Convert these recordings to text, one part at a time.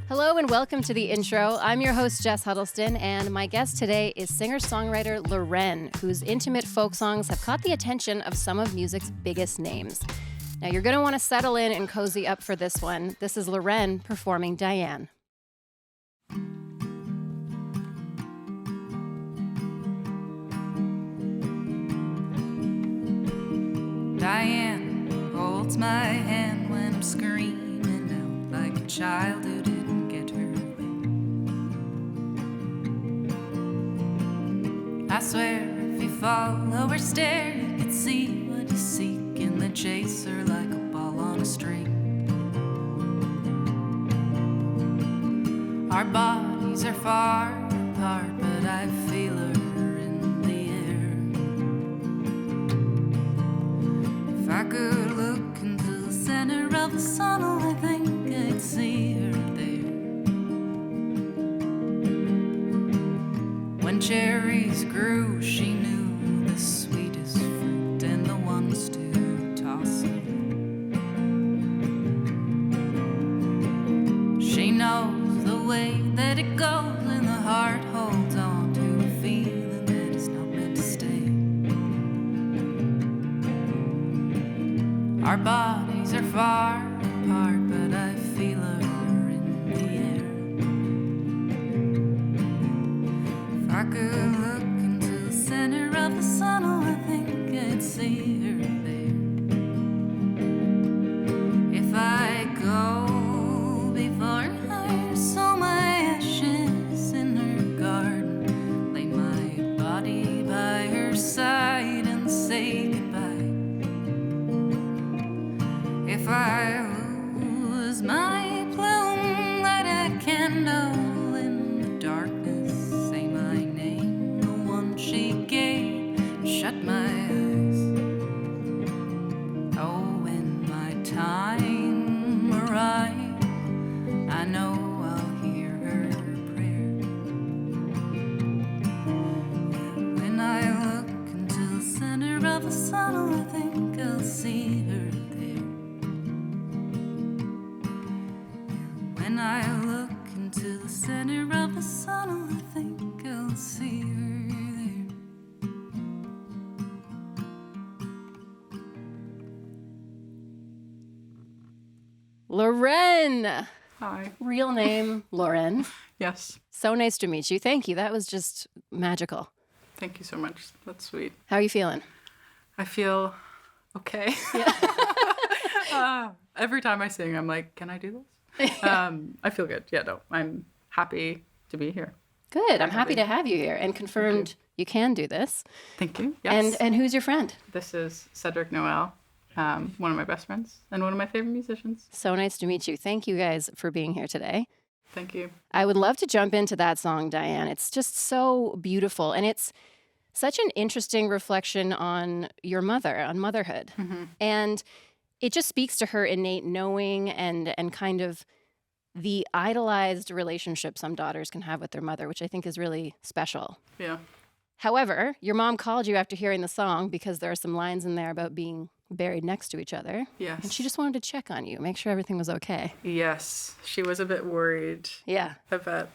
Hello and welcome to the intro. I'm your host, Jess Huddleston, and my guest today is singer-songwriter Loren, whose intimate folk songs have caught the attention of some of music's biggest names. Now, you're going to want to settle in and cozy up for this one. This is Loren performing Dyan. Dyan holds my hand when I'm screaming out like a child who didn't get her way. I swear if you follow or stare, you could see what you seek in the chaser like a ball on a string. Our bodies are far apart, but I feel her in the air. If I could look into the center of the sun, I think I'd see her there. When cherries grew, she knew the sweetest fruit and the ones to toss away. She knows the way that it goes, and the heart holds on to a feeling that is not meant to stay. Our bodies are far apart, but I feel her in the air. If I could look into the center of the sun, I think I'd see her there. If I go before her, sow my ashes in her garden, lay my body by her side and say goodbye. If I lose my plume, light a candle in the darkness, say my name, the one she gave, shut my eyes. Oh, when my time arrives, I know I'll hear her prayer. When I look into the center of the sun, I think I'll see her there. When I look into the center of the sun, I think I'll see her there. Loren! Hi. Real name, Loren. Yes. So nice to meet you. Thank you. That was just magical. Thank you so much. That's sweet. How are you feeling? I feel okay. Yeah. Every time I sing, I'm like, can I do this? I feel good. Yeah, no, I'm happy to be here. Good. I'm happy to have you here and confirmed you can do this. Thank you. Yes. And who's your friend? This is Cedric Noel, one of my best friends and one of my favorite musicians. So nice to meet you. Thank you guys for being here today. Thank you. I would love to jump into that song, Dyan. It's just so beautiful. And it's such an interesting reflection on your mother, on motherhood. Mm-hmm. And it just speaks to her innate knowing and kind of the idolized relationship some daughters can have with their mother, which I think is really special. Yeah. However, your mom called you after hearing the song because there are some lines in there about being buried next to each other. Yes. And she just wanted to check on you, make sure everything was okay. Yes. She was a bit worried Yeah. about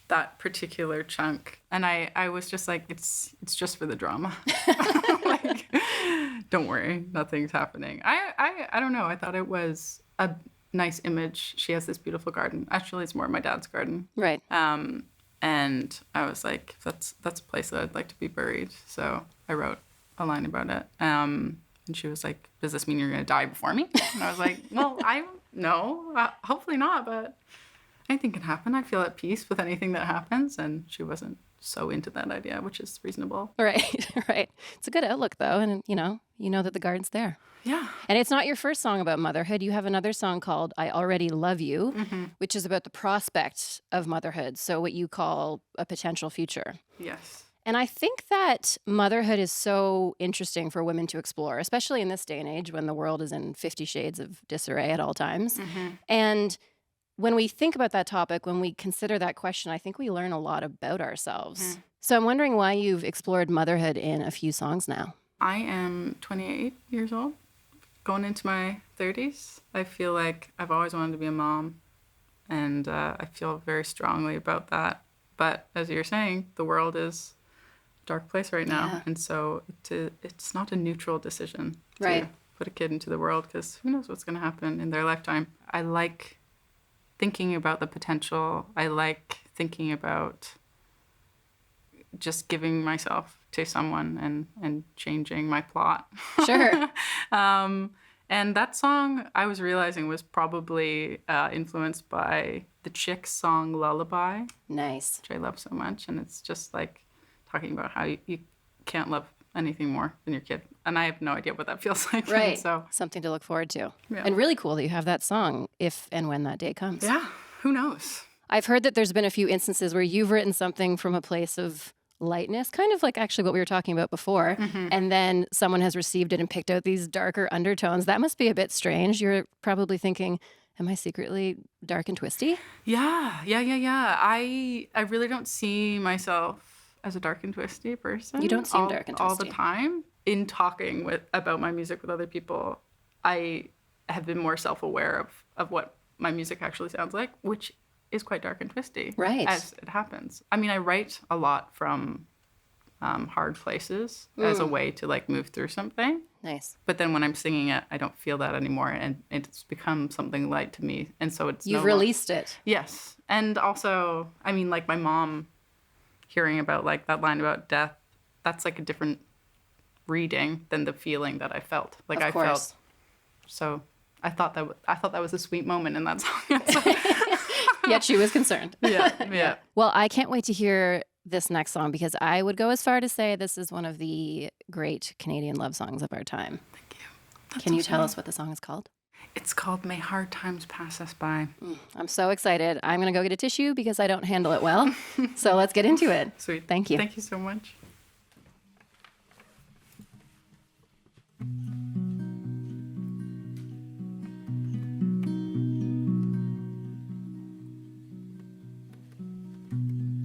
that particular chunk. And I was just like, it's just for the drama. Like, don't worry, nothing's happening. I don't know. I thought it was a nice image. She has this beautiful garden. Actually, it's more my dad's garden. Right. And I was like, that's a place that I'd like to be buried. So I wrote a line about it. And she was like, does this mean you're going to die before me? And I was like, well, no, hopefully not, but anything can happen. I feel at peace with anything that happens. And she wasn't so into that idea, which is reasonable. Right, right. It's a good outlook, though. And, you know that the garden's there. Yeah. And it's not your first song about motherhood. You have another song called I Already Love You, which is about the prospect of motherhood. So what you call a potential future. Yes. And I think that motherhood is so interesting for women to explore, especially in this day and age when the world is in 50 shades of disarray at all times. And when we think about that topic, when we consider that question, I think we learn a lot about ourselves. So I'm wondering why you've explored motherhood in a few songs now. I am 28 years old, going into my 30s. I feel like I've always wanted to be a mom. And I feel very strongly about that. But as you're saying, the world is a dark place right now. Yeah. And so it's not a neutral decision to Right. put a kid into the world, because who knows what's going to happen in their lifetime. I like thinking about the potential. I like thinking about just giving myself to someone and changing my plot. Sure. And that song, I was realizing, was probably influenced by the Chicks song Lullaby, Nice. which I love so much. And it's just like talking about how you can't love anything more than your kid. And I have no idea what that feels like. Right. So, Something to look forward to. Yeah. And really cool that you have that song if and when that day comes. yeah, who knows? I've heard that there's been a few instances where you've written something from a place of lightness, kind of like actually what we were talking about before, and then someone has received it and picked out these darker undertones. That must be a bit strange. You're probably thinking, am I secretly dark and twisty? Yeah. I really don't see myself as a dark and twisty person. You don't seem dark and all the twisty. time. In talking about my music with other people, I have been more self-aware of what my music actually sounds like, which is quite dark and twisty. Right. As it happens. I mean, I write a lot from hard places as a way to like move through something. Nice. But then when I'm singing it, I don't feel that anymore, and it's become something light to me. And so it's You've no lo- released it. Yes. And also, I mean, like my mom hearing about like that line about death, that's like a different reading than the feeling that I felt. Like Of I course. felt. So I thought that was a sweet moment in that song. Yet she was concerned. yeah. Well, I can't wait to hear this next song because I would go as far to say this is one of the great Canadian love songs of our time. Thank you. Can you tell us what the song is called? It's called May Hard Times Pass Us By. I'm so excited. I'm going to go get a tissue because I don't handle it well. So let's get into it. Sweet. Thank you. Thank you so much.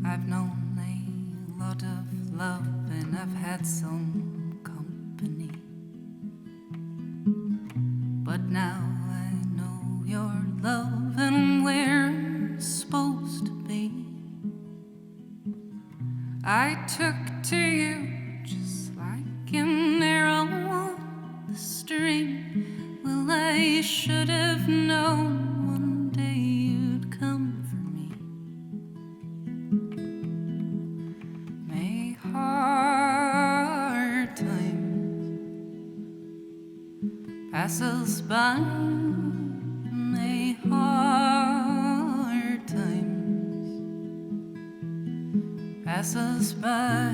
I've known a lot of love and I've had some company. But now I know your love and where it's supposed to be. I took to you just like an arrow on the string. Well, I should have known one day you'd come for me. May hard times pass us by. May hard times pass us by.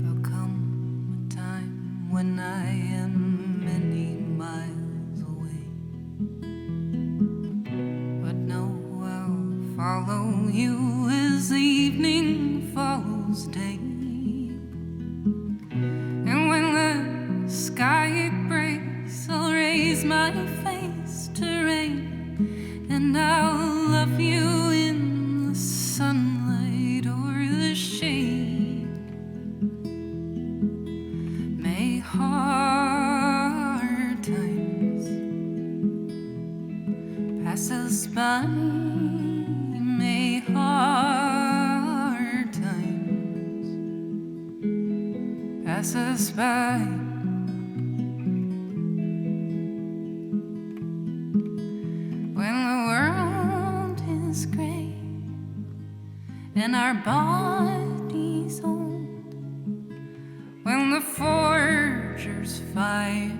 There'll come a time when I am many miles away, but no, I'll follow you as evening follows day. And when the sky breaks, I'll raise my face to rain, and I'll love you in the sunlight or the shade. May hard times pass us by. May hard times pass us by. When the world is gray and our bodies old, when the forger's fire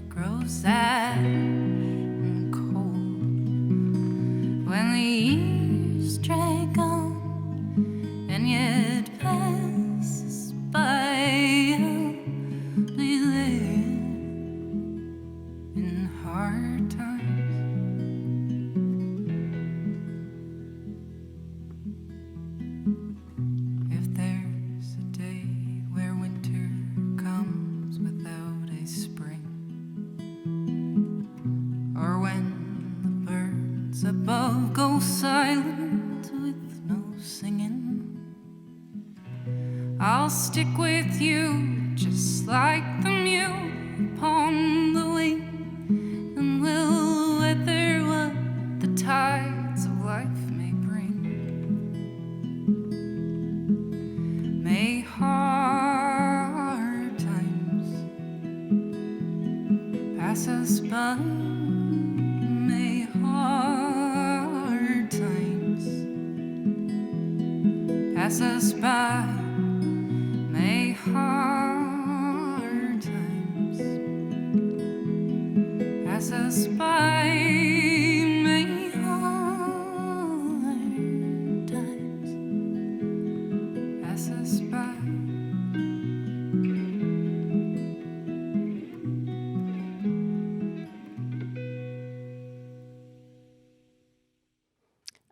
grows sad and cold, when the years drag on and yet passes by, I'll be there in hard times. If there's a day where winter comes without a spring, or when the birds above go silent with no singing, I'll stick with you just like the mule upon pass us by. May hard times pass us by. May hard times pass us by. May hard times pass us by.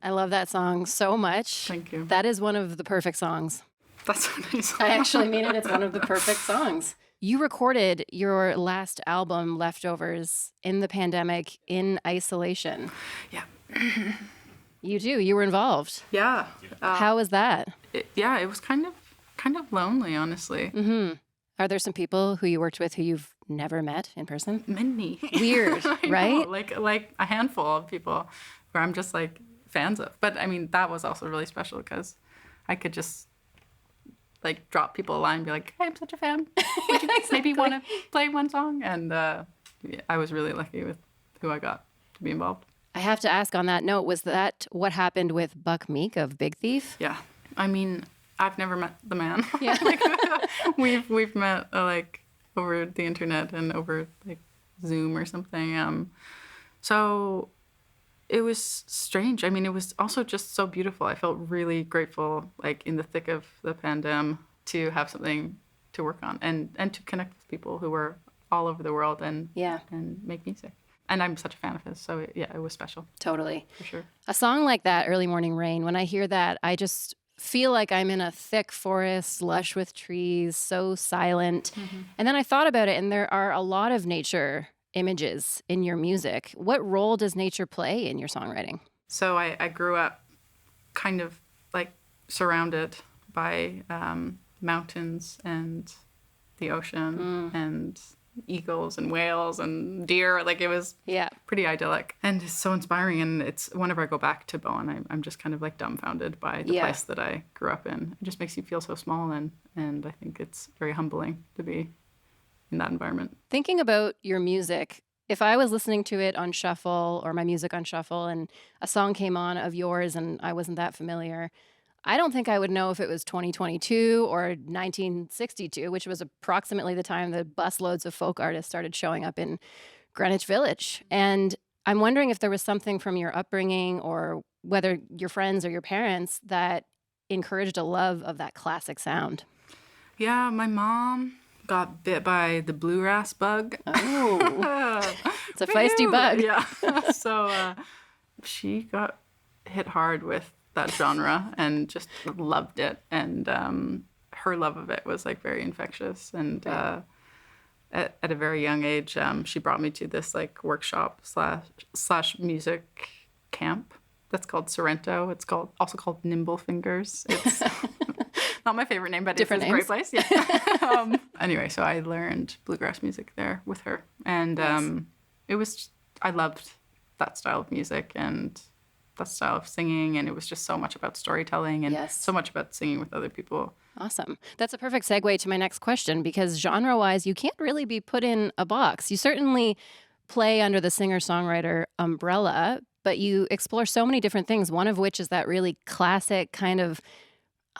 I love that song so much. Thank you. That is one of the perfect songs. That's so nice. I actually mean it. It's one of the perfect songs. You recorded your last album, Leftovers, in the pandemic in isolation. Yeah. You do. You were involved. Yeah. How was that? It was kind of lonely, honestly. Are there some people who you worked with who you've never met in person? Many. Weird, I right? know, like a handful of people where I'm just like fans of. But I mean, that was also really special because I could just like drop people a line and be like, hey, I'm such a fan. Would you maybe want to play one song? And yeah, I was really lucky with who I got to be involved. I have to ask on that note, was that what happened with Buck Meek of Big Thief? Yeah. I mean, I've never met the man. Yeah. Like, we've met like over the internet and over like Zoom or something. So it was strange. I mean, it was also just so beautiful. I felt really grateful, like in the thick of the pandemic, to have something to work on and to connect with people who were all over the world and make music. And I'm such a fan of his, so yeah, it was special. Totally. For sure. A song like that, Early Morning Rain, when I hear that, I just feel like I'm in a thick forest, lush with trees, so silent. And then I thought about it, and there are a lot of nature images in your music. What role does nature play in your songwriting? So I grew up kind of like surrounded by mountains and the ocean and eagles and whales and deer. Like it was pretty idyllic and it's so inspiring. And it's whenever I go back to Bowen, I'm just kind of like dumbfounded by the place that I grew up in. It just makes you feel so small and I think it's very humbling to be in that environment. Thinking about your music, if I was listening to it on shuffle or my music on shuffle and a song came on of yours and I wasn't that familiar, I don't think I would know if it was 2022 or 1962, which was approximately the time that busloads of folk artists started showing up in Greenwich Village. And I'm wondering if there was something from your upbringing or whether your friends or your parents that encouraged a love of that classic sound. Yeah, my mom got bit by the bluegrass bug. Oh, it's a feisty bug. Yeah. So she got hit hard with that genre and just loved it. And her love of it was like very infectious. And at a very young age, she brought me to this like workshop slash music camp that's called Sorrento. It's also called Nimble Fingers. It's not my favorite name, but Different it's a great place. Yeah. Anyway, so I learned bluegrass music there with her. And I loved that style of music and that style of singing. And it was just so much about storytelling and so much about singing with other people. Awesome. That's a perfect segue to my next question because genre-wise, you can't really be put in a box. You certainly play under the singer-songwriter umbrella, but you explore so many different things, one of which is that really classic kind of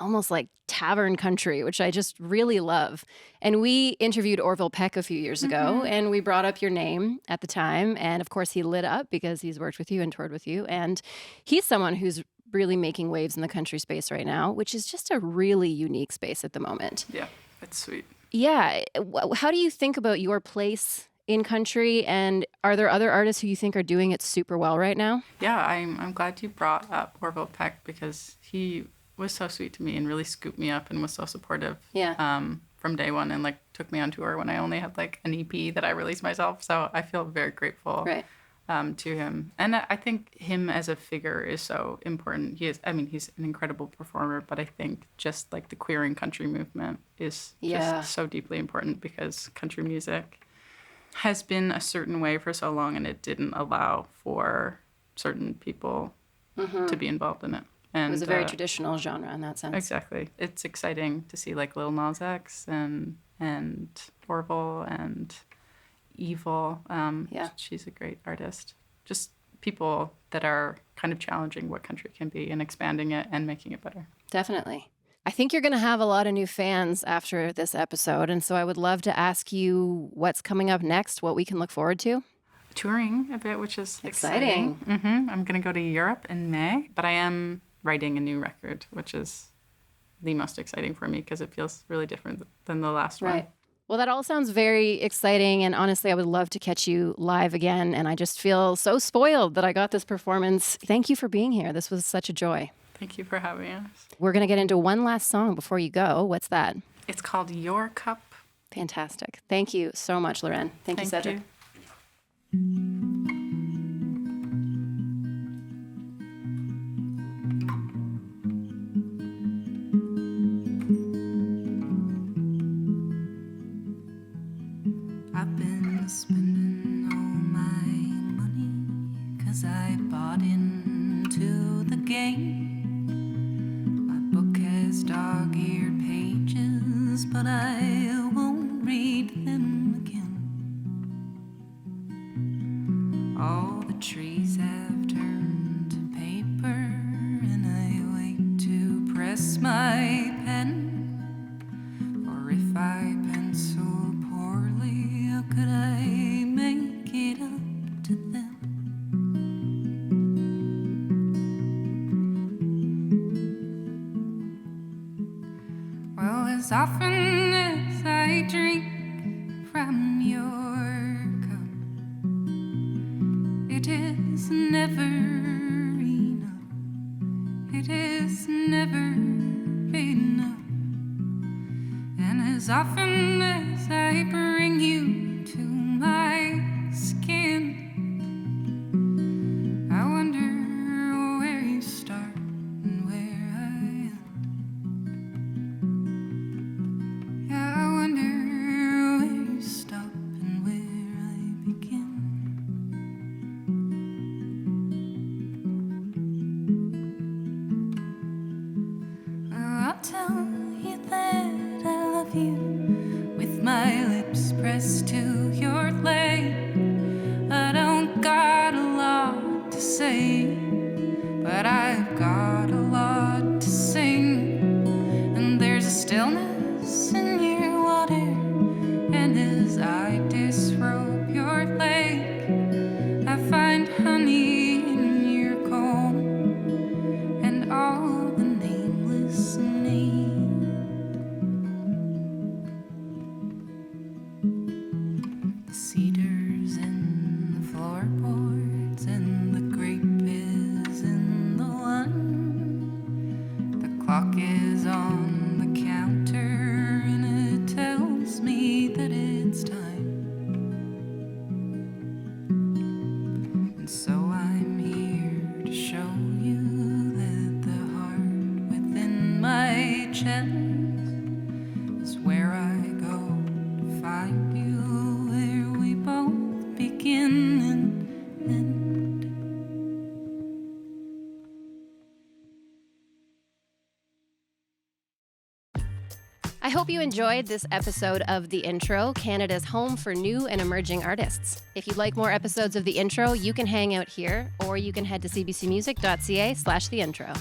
almost like tavern country, which I just really love. And we interviewed Orville Peck a few years ago, and we brought up your name at the time. And of course, he lit up because he's worked with you and toured with you. And he's someone who's really making waves in the country space right now, which is just a really unique space at the moment. Yeah, it's sweet. Yeah. How do you think about your place in country, and are there other artists who you think are doing it super well right now? Yeah, I'm glad you brought up Orville Peck because he was so sweet to me and really scooped me up and was so supportive from day one and like took me on tour when I only had like an EP that I released myself. So I feel very grateful to him. And I think him as a figure is so important. He's an incredible performer, but I think just like the queering country movement is just so deeply important because country music has been a certain way for so long and it didn't allow for certain people to be involved in it. And, it was a very traditional genre in that sense. Exactly. It's exciting to see like Lil Nas X and Orville and Evil. Yeah. She's a great artist. Just people that are kind of challenging what country can be and expanding it and making it better. Definitely. I think you're going to have a lot of new fans after this episode. And so I would love to ask you what's coming up next, what we can look forward to. Touring a bit, which is Exciting. I'm going to go to Europe in May, but I am writing a new record, which is the most exciting for me because it feels really different than the last one. Well, that all sounds very exciting. And honestly, I would love to catch you live again. And I just feel so spoiled that I got this performance. Thank you for being here. This was such a joy. Thank you for having us. We're going to get into one last song before you go. What's that? It's called Your Cup. Fantastic. Thank you so much, Loren. Thank you, Cedric. I've been spending all my money 'cause I bought into the game. My book has dog-eared pages, but I won't read them again. All the trees have turned to paper, and I wait to press my pen. For if I pencil poorly, how could I make it up to them? Well, as often as I drink from your cup, it is never enough. It is never enough. And as often as I bring you to my skin, I wonder where you start and where I end. Yeah, I wonder where you stop and where I begin. Well, I'll tell you that I love you with my lips pressed to your leg. I don't got a lot to say, but I've got a lot to sing. And there's a stillness in your water, and as I disrobe your leg, I find honey in your comb and all the nameless names. The cedars and the floorboards and the grape is in the one. The clock is on the counter and it tells me that it's time. And so I'm here to show you that the heart within my chest is where I go to find you, where we both begin and end. I hope you enjoyed this episode of The Intro, Canada's home for new and emerging artists. If you'd like more episodes of The Intro, you can hang out here, or you can head to cbcmusic.ca/theintro.